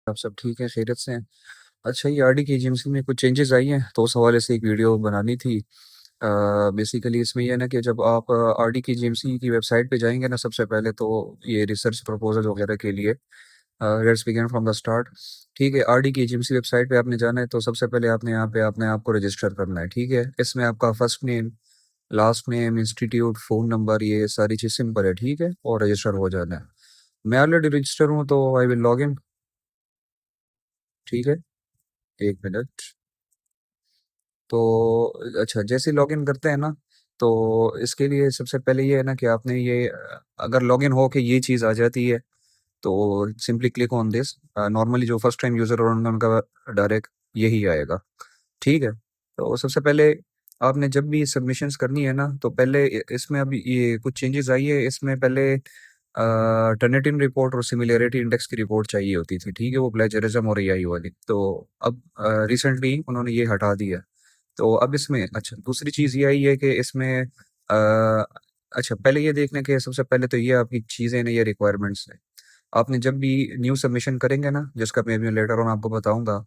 आप सब ठीक है, खैरियत से हैं? अच्छा, ये आरडी की एजेंसी में कुछ चेंजेस आई हैं, तो उस हवाले से एक वीडियो बनानी थी। बेसिकली इसमें ये है ना कि जब आप आरडी की एजेंसी की वेबसाइट पे जाएंगे ना, सबसे पहले तो ये रिसर्च प्रपोजल वगैरह के लिए let's begin from the start. ठीक है, आरडी की एजेंसी वेबसाइट पे आपने जाना है, तो सबसे पहले आपने यहाँ पे अपने आप को रजिस्टर करना है। ठीक है, इसमें आपका first name, last name, institute, phone number, ये सारी चीज़ सिंपल है। ठीक है, और रजिस्टर हो जाना है। मैं ऑलरेडी रजिस्टर हूँ, तो आई विल लॉग इन। ठीक है, 1 मिनट। तो अच्छा, जैसे ही लॉगिन करते हैं ना, तो इसके लिए सबसे पहले ये है ना कि आपने ये अगर लॉगिन हो के ये चीज़ आ जाती है, तो simply click on this. Normally जो फर्स्ट टाइम यूज़र होंगे उनका डायरेक्ट यही आएगा। ठीक है, तो सबसे पहले आपने जब भी सबमिशंस करनी है ना, तो पहले इसमें अभी ये कुछ चेंजेस आई है। इसमें पहले टर्निटिन रिपोर्ट और सिमिलैरिटी इंडेक्स की रिपोर्ट चाहिए होती थी। ठीक है, वो प्लेजरिज्म और एआई वाली, तो अब रिसेंटली उन्होंने ये हटा दिया। तो अब इसमें अच्छा, दूसरी चीज़ ये आई है कि इसमें अच्छा, पहले ये देखने के सबसे पहले तो ये आपकी चीज़ें ना, ये रिक्वायरमेंट्स है। आपने जब भी न्यू सबमिशन करेंगे ना, जिसका मैं भी लेटर ऑन आपको बताऊंगा,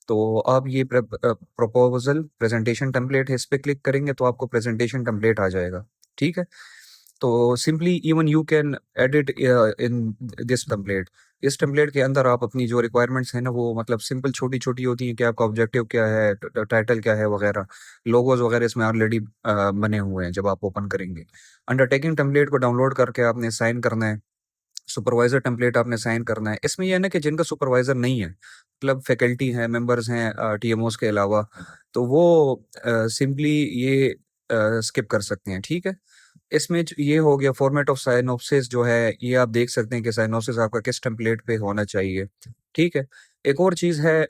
तो आप ये प्रपोजल प्रेजेंटेशन टेम्पलेट है, इस पे क्लिक करेंगे तो आपको प्रेजेंटेशन टेम्पलेट आ जाएगा। ठीक है, तो simply even you can edit in this template. इस टेम्पलेट के अंदर आप अपनी जो रिक्वायरमेंट्स हैं ना, वो मतलब सिंपल छोटी छोटी होती हैं कि आपका ऑब्जेक्टिव क्या है, टाइटल क्या है वगैरह। लोगोज वगैरह इसमें ऑलरेडी बने हुए हैं जब आप ओपन करेंगे। अंडरटेकिंग टेम्पलेट को डाउनलोड करके आपने साइन करना है। सुपरवाइजर टेम्पलेट आपने साइन करना है। इसमें यह है ना कि जिनका सुपरवाइजर नहीं है, मतलब फैकल्टी हैं, मेंबर्स हैं टीएमओस के अलावा, तो वो सिंपली ये स्किप कर सकते हैं। ठीक है, इसमें ये हो गया फॉर्मेट ऑफ साइनॉप्सिस जो है, ये आप देख सकते हैं कि साइनॉप्सिस आपका किस टेम्पलेट पे होना चाहिए। ठीक है, एक और चीज़ है,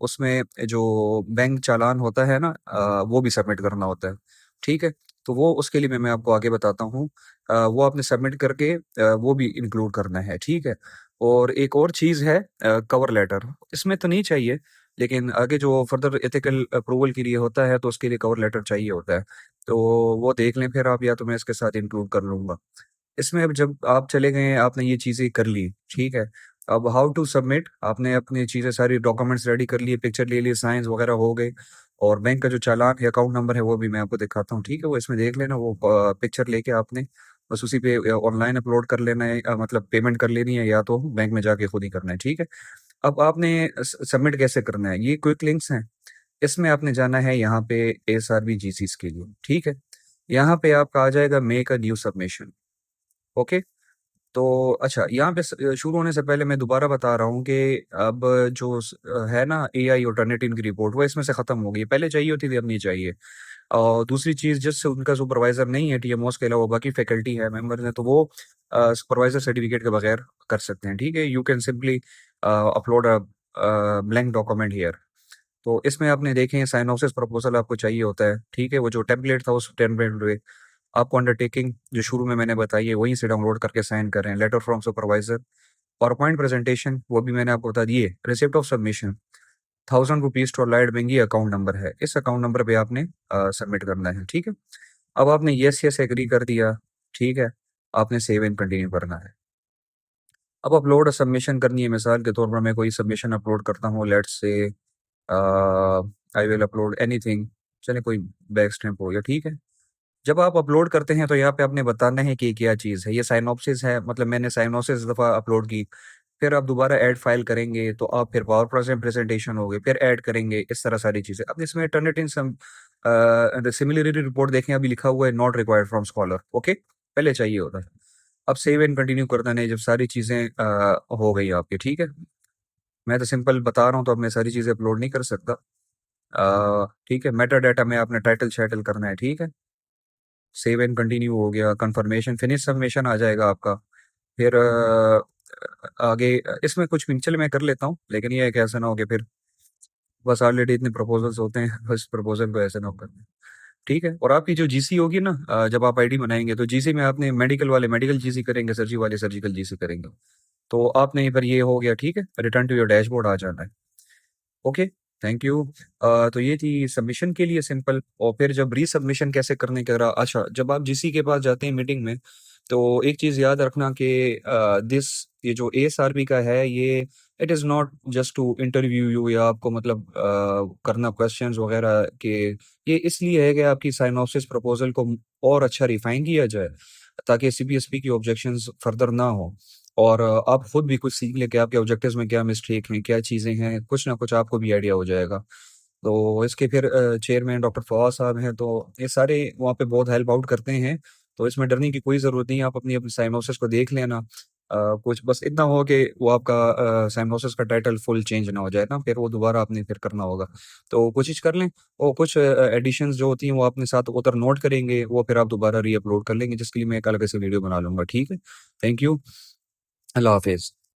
उसमें जो बैंक चालान होता है ना, वो भी सबमिट करना होता है। ठीक है, तो वो उसके लिए मैं आपको आगे बताता हूँ। वो आपने सबमिट करके वो भी इंक्लूड करना है। ठीक है, और एक और चीज़ है, कवर लेटर। इसमें तो नहीं चाहिए, लेकिन आगे जो फर्दर एथिकल अप्रूवल के लिए होता है, तो उसके लिए कवर लेटर चाहिए होता है। तो वो देख लें फिर आप, या तो मैं इसके साथ इंक्लूड कर लूँगा। इसमें अब जब आप चले गए, आपने ये चीज़ें कर ली। ठीक है, अब हाउ टू सबमिट, आपने अपनी चीज़ें सारी डॉक्यूमेंट्स रेडी कर लिए, पिक्चर ले लिए, साइंस वगैरह हो गए, और बैंक का जो चालान है, अकाउंट नंबर है, वो भी मैं आपको दिखाता हूँ। ठीक है, वो इसमें देख लेना, वो पिक्चर लेके आपने बस उसी पे ऑनलाइन अपलोड कर लेना है, मतलब पेमेंट कर लेनी है, या तो बैंक में जाके खुद ही करना है। ठीक है, अब आपने सबमिट कैसे करना है, ये क्विक लिंक्स हैं। इसमें आपने जाना है यहाँ पे एसआरबी जीसीस के लिए। ठीक है, यहाँ पे आपका आ जाएगा make a new submission. Okay, तो अच्छा, यहाँ पे शुरू होने से पहले मैं दोबारा बता रहा हूँ कि अब जो है ना एआई ऑल्टरनेटिव की रिपोर्ट, वो इसमें से खत्म हो गई। पहले चाहिए होती थी, अब नहीं चाहिए। और दूसरी चीज़, जिससे उनका सुपरवाइजर नहीं है टीएमओस के अलावा, बाकी फैकल्टी है, मेंबर्स हैं, तो वो सुपरवाइजर सर्टिफिकेट के बगैर कर सकते हैं। ठीक है, you can simply upload a blank document here. तो इसमें आपने देखें साइनॉप्सिस प्रपोजल आपको चाहिए होता है। ठीक है, वो जो टेम्पलेट था, उस टेम्पलेट पे आपको अंडरटेकिंग जो शुरू में मैंने बताई है, वहीं से डाउनलोड करके साइन कर रहे हैं। Letter from supervisor, power point presentation, वो भी मैंने आपको बता दिए। Receipt of submission, ₹1000 to light bank, ये अकाउंट नंबर है, इस अकाउंट नंबर पे आपने सबमिट करना है। ठीक है, अब आपने यस यस एग्री कर दिया। ठीक है, आपने सेव एंड कंटिन्यू करना है। अब अपलोड सबमिशन करनी है। मिसाल के तौर पर मैं कोई सबमिशन अपलोड करता हूँ, let's say I will upload anything, चले कोई बैक स्टैम्प हो गया। ठीक है, जब आप अपलोड करते हैं, तो यहाँ पे आपने बताना है कि ये क्या चीज़ है। ये साइनॉप्सिस है, मतलब मैंने साइनॉप्सिस दफ़ा अपलोड की, फिर आप दोबारा ऐड फाइल करेंगे, तो आप फिर पावर पॉइंट प्रेजेंटेशन हो गई, फिर ऐड करेंगे, इस तरह सारी चीज़ें। अब इसमें टर्निट इन सम सिमिलरिटी रिपोर्ट देखें, अभी लिखा हुआ है not required from scholar. Okay, पहले चाहिए होता है। अब सेव एंड कंटिन्यू कर देना है जब सारी चीज़ें हो गई आपकी। ठीक है, मैं तो सिंपल बता रहा हूँ, तो अब मैं सारी चीज़ें अपलोड नहीं कर सकता। ठीक है, मेटा डाटा में आपने टाइटल शाइटल करना है। ठीक है, सेव एंड कंटिन्यू हो गया, कंफर्मेशन, फिनिश सबमिशन आ जाएगा आपका। फिर आगे इसमें कुछ भी चले मैं कर लेता हूँ, लेकिन ये है कि ऐसा ना हो कि फिर बस ऑलरेडी इतने प्रपोजल्स होते हैं, बस प्रपोजल को ऐसे ना करना। ठीक है, और आपकी जो जीसी होगी ना, जब आप आईडी बनाएंगे, तो जीसी में आपने मेडिकल वाले मेडिकल जीसी करेंगे, सर्जी वाले सर्जिकल जीसी करेंगे। तो आपने फिर ये हो गया। ठीक है, रिटर्न टू योर डैशबोर्ड आ जाना है। Okay, thank you. तो ये थी सबमिशन के लिए सिंपल। और फिर जब रीसबमिशन कैसे करने का रहा, अच्छा, जब आप जीसी के पास जाते हैं मीटिंग में, तो एक चीज़ याद रखना कि दिस ये जो एएसआरबी का है, ये it is not just to interview you या आपको मतलब करना क्वेश्चंस वगैरह के, ये इसलिए है कि आपकी साइनॉप्सिस प्रपोजल को और अच्छा रिफाइन किया जाए ताकि सीपीएसपी की ऑब्जेक्शंस फर्दर ना हो, और आप खुद भी कुछ सीख लें कि आपके ऑब्जेक्टिव्स में क्या मिस्टेक हैं, क्या चीज़ें हैं, कुछ ना कुछ आपको भी आइडिया हो जाएगा। तो इसके फिर चेयरमैन डॉक्टर फवाद साहब हैं, तो ये सारे वहाँ पे बहुत हेल्प आउट करते हैं, तो इसमें डरने की कोई ज़रूरत नहीं है, आप अपनी अपनी साइनोसिस को देख लेना। कुछ बस इतना हो कि वो आपका साइनोसिस का टाइटल फुल चेंज ना हो जाए ना, फिर वो दोबारा आपने फिर करना होगा। तो कोशिश कर लें, और कुछ एडिशंस जो होती हैं वो अपने साथ उधर नोट करेंगे, वो फिर आप दोबारा री-अपलोड कर लेंगे, जिसके लिए मैं एक अलग से वीडियो बना लूँगा, ठीक है? Thank you. अल्लाह हाफ़िज़।